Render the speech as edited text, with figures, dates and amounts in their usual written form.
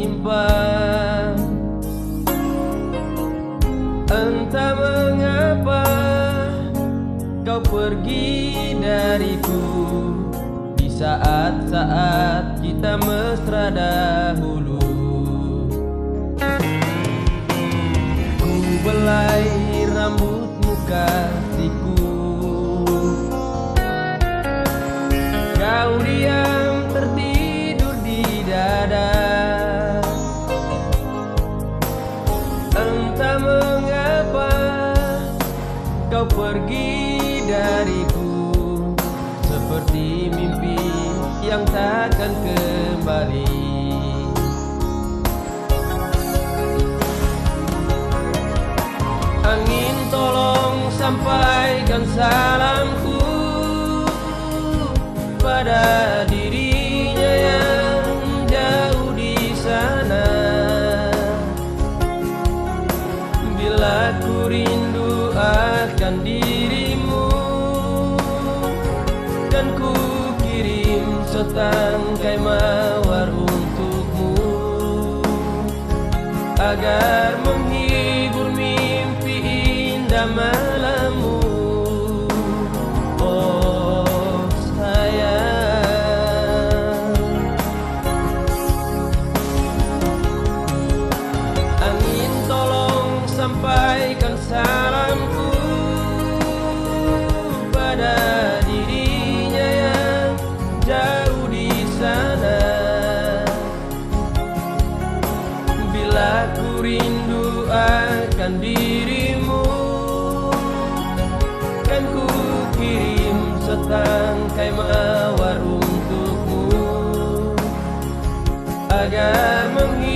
simpan. Entah mengapa kau pergi dariku di saat-saat kita mesra dahulu. Ku belai rambutmu kasihku, kau diam tertidur di dada. Entah mengapa kau pergi dariku seperti mimpi yang takkan kembali. Angin, tolong sampaikan salamku pada dirinya yang jauh di sana. Bila ku rindu akan dirimu, dan ku kirim setangkai mawar untukmu, agar menghibur mimpi indah malammu. Oh sayang, angin, tolong sampaikan salamku pada dirinya yang jauh di sana. Bila ku rindu akan dirimu, kan ku kirim setangkai mawar untukmu, agar menghibur